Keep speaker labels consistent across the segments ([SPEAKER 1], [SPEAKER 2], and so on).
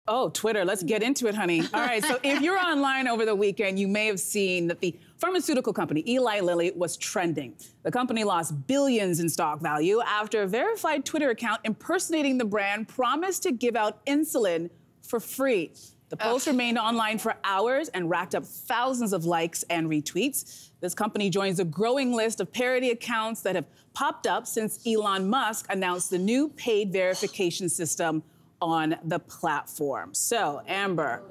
[SPEAKER 1] Oh, Twitter, let's get into it, honey. All right, so if you're online over the weekend, you may have seen that the pharmaceutical company Eli Lilly was trending. The company lost billions in stock value after a verified Twitter account impersonating the brand promised to give out insulin for free. The post remained online for hours and racked up thousands of likes and retweets. This company joins a growing list of parody accounts that have popped up since Elon Musk announced the new paid verification system on the platform. So, Amber,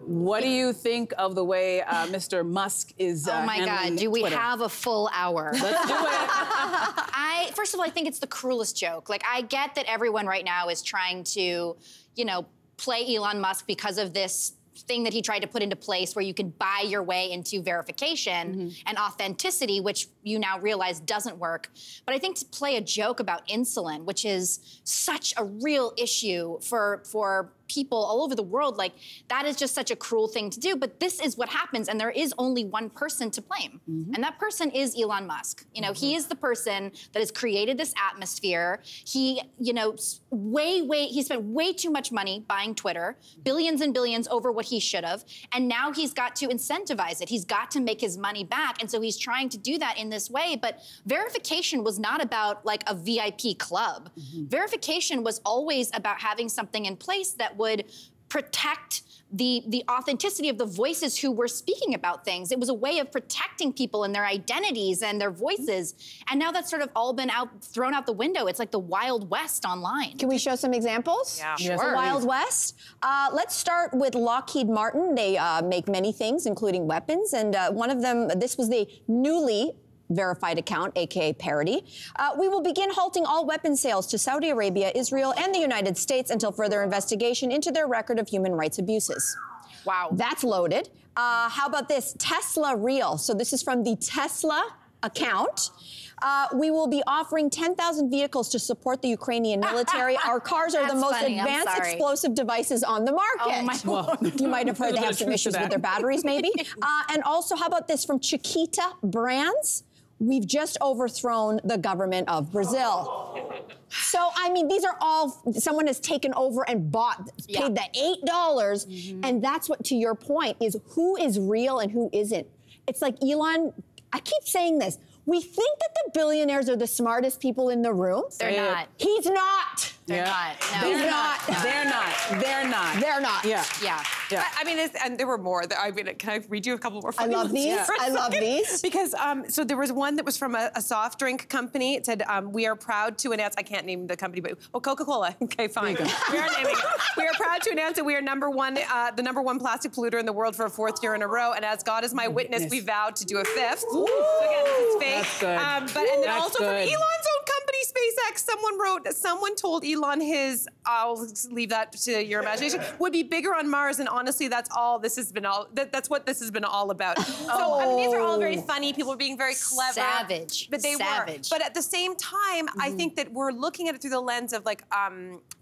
[SPEAKER 1] what do you think of the way Mr. Musk is
[SPEAKER 2] Oh my God, do we
[SPEAKER 1] Twitter?
[SPEAKER 2] have a full hour?
[SPEAKER 1] Let's do it.
[SPEAKER 2] First of all, I think it's the cruelest joke. Like, I get that everyone right now is trying to, you know, play Elon Musk because of this thing that he tried to put into place where you can buy your way into verification and authenticity, which you now realize doesn't work. But I think to play a joke about insulin, which is such a real issue for people all over the world, like, that is just such a cruel thing to do. But this is what happens, and there is only one person to blame. And that person is Elon Musk. You know, he is the person that has created this atmosphere. He, you know, he spent way too much money buying Twitter, billions and billions over what he should have, and now he's got to incentivize it. He's got to make his money back, and so he's trying to do that in this way. But verification was not about, like, a VIP club. Verification was always about having something in place that would protect the authenticity of the voices who were speaking about things. It was a way of protecting people and their identities and their voices. And now that's sort of all been thrown out the window. It's like the Wild West online.
[SPEAKER 3] Can we show some examples?
[SPEAKER 2] Yeah,
[SPEAKER 1] Yes,
[SPEAKER 2] sure.
[SPEAKER 3] The Wild West. Let's start with Lockheed Martin. They make many things, including weapons. And one of them, this was the newly verified account, aka parody. We will begin halting all weapon sales to Saudi Arabia, Israel, and the United States until further investigation into their record of human rights abuses.
[SPEAKER 2] Wow.
[SPEAKER 3] That's loaded. How about this? Tesla Real. So this is from the Tesla account. We will be offering 10,000 vehicles to support the Ukrainian military. Our cars are the most advanced explosive devices on the market.
[SPEAKER 2] Oh my God.
[SPEAKER 3] You might have heard they have some issues with their batteries, maybe. And also, how about this from Chiquita Brands? We've just overthrown the government of Brazil. So, I mean, these are all, someone has taken over and paid the $8. And that's what, to your point, is who is real and who isn't. It's like Elon, I keep saying this, we think that the billionaires are the smartest people in the room.
[SPEAKER 2] They're not.
[SPEAKER 3] He's not.
[SPEAKER 2] They're not. No.
[SPEAKER 3] He's not.
[SPEAKER 1] They're not. They're not.
[SPEAKER 3] They're not.
[SPEAKER 1] Yeah.
[SPEAKER 2] Yeah.
[SPEAKER 1] Yeah.
[SPEAKER 4] I mean, and there were more. I mean, can I read you a couple more?
[SPEAKER 3] I love these. I love these.
[SPEAKER 4] Because, so there was one that was from a soft drink company. It said, we are proud to announce, I can't name the company, but, Coca-Cola. Okay, fine. We are naming it. We are proud to announce that we are the number one plastic polluter in the world for a 4th year in a row. And as God is my witness, we vowed to do a 5th. So again, this is fake.
[SPEAKER 1] That's good.
[SPEAKER 4] And then also from Elon's own company, SpaceX, someone told Elon his, I'll leave that to your imagination, would be bigger on Mars, and honestly, that's all this has been that's what this has been all about. So, I mean, these are all very funny, people are being very clever.
[SPEAKER 2] Savage.
[SPEAKER 4] But they were. But at the same time, I think that we're looking at it through the lens of, like,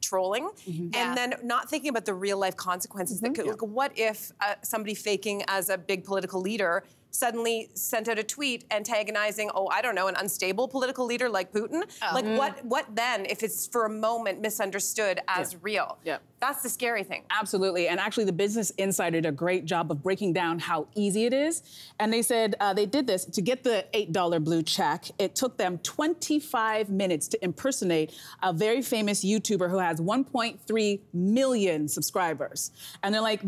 [SPEAKER 4] trolling, and then not thinking about the real life consequences. That could, like, what if somebody faking as a big political leader suddenly sent out a tweet antagonizing, oh, I don't know, an unstable political leader like Putin? Like, what then if it's for a moment misunderstood as real?
[SPEAKER 1] Yeah.
[SPEAKER 4] That's the scary thing.
[SPEAKER 1] Absolutely. And actually, the Business Insider did a great job of breaking down how easy it is. And they said they did this to get the $8 blue check. It took them 25 minutes to impersonate a very famous YouTuber who has 1.3 million subscribers. And they're like,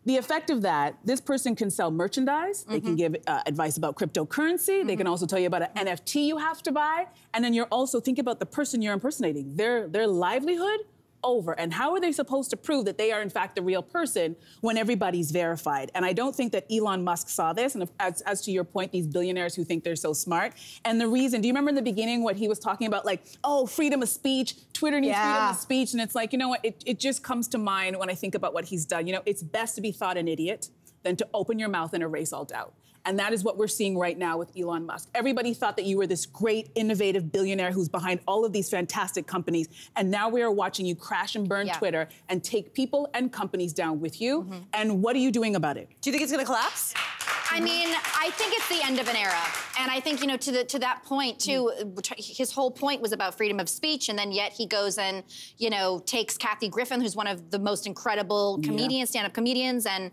[SPEAKER 1] the effect of that, this person can sell merchandise, they can give advice about cryptocurrency, they can also tell you about an NFT you have to buy, and then you're also thinking about the person you're impersonating, their livelihood over. And how are they supposed to prove that they are in fact the real person when everybody's verified? And I don't think that Elon Musk saw this, and as to your point, these billionaires who think they're so smart. And the reason, do you remember in the beginning what he was talking about, like, oh, freedom of speech, Twitter needs freedom of speech, and it's like, you know what, it just comes to mind when I think about what he's done. You know, it's best to be thought an idiot than to open your mouth and erase all doubt. And that is what we're seeing right now with Elon Musk. Everybody thought that you were this great, innovative billionaire who's behind all of these fantastic companies. And now we are watching you crash and burn Twitter and take people and companies down with you. And what are you doing about it?
[SPEAKER 4] Do you think it's going to collapse?
[SPEAKER 2] I mean, I think it's the end of an era. And I think, you know, to that point, too, his whole point was about freedom of speech, and then yet he goes and, you know, takes Kathy Griffin, who's one of the most incredible comedians, stand-up comedians, and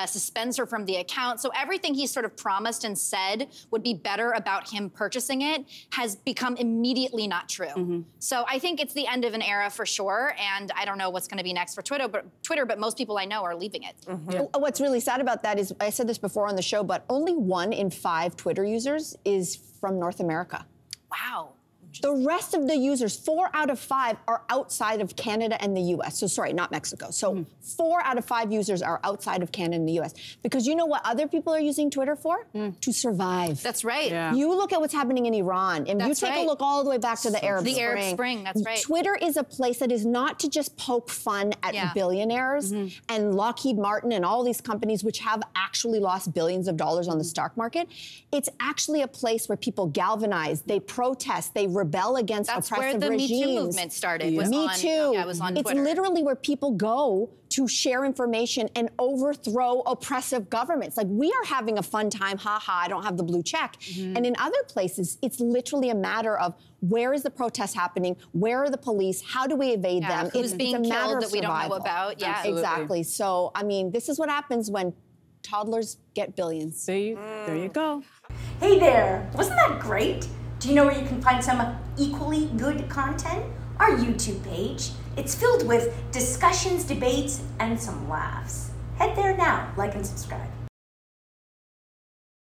[SPEAKER 2] suspends her from the account. So everything he sort of promised and said would be better about him purchasing it has become immediately not true. So I think it's the end of an era for sure, and I don't know what's going to be next for Twitter, but most people I know are leaving it.
[SPEAKER 3] What's really sad about that is, I said this before on the show, but only 1 in 5 Twitter users is from North America.
[SPEAKER 2] Wow.
[SPEAKER 3] The rest of the users, 4 out of 5, are outside of Canada and the US. So sorry, not Mexico. So 4 out of 5 users are outside of Canada and the US. Because you know what other people are using Twitter for? To survive.
[SPEAKER 2] That's right.
[SPEAKER 1] Yeah.
[SPEAKER 3] You look at what's happening in Iran, and you take a look all the way back to the Arab Spring.
[SPEAKER 2] The Arab Spring, that's right.
[SPEAKER 3] Twitter is a place that is not to just poke fun at billionaires and Lockheed Martin and all these companies which have actually lost billions of dollars on the stock market. It's actually a place where people galvanize, they protest, they rebel against oppressive regimes.
[SPEAKER 2] That's where the Me Too movement started. Was
[SPEAKER 3] Me
[SPEAKER 2] on,
[SPEAKER 3] Too.
[SPEAKER 2] Yeah, it was on
[SPEAKER 3] It's
[SPEAKER 2] Twitter.
[SPEAKER 3] literally where people go to share information and overthrow oppressive governments. Like, we are having a fun time, ha-ha, I don't have the blue check. And in other places, it's literally a matter of where is the protest happening? Where are the police? How do we evade them?
[SPEAKER 2] Who's being
[SPEAKER 3] it's a matter
[SPEAKER 2] killed
[SPEAKER 3] of
[SPEAKER 2] that we don't know
[SPEAKER 3] survival.
[SPEAKER 2] about? Yeah,
[SPEAKER 3] Exactly. So, I mean, this is what happens when toddlers get billions.
[SPEAKER 1] There you go.
[SPEAKER 5] Hey there, wasn't that great? Do you know where you can find some equally good content? Our YouTube page. It's filled with discussions, debates, and some laughs. Head there now, like and subscribe.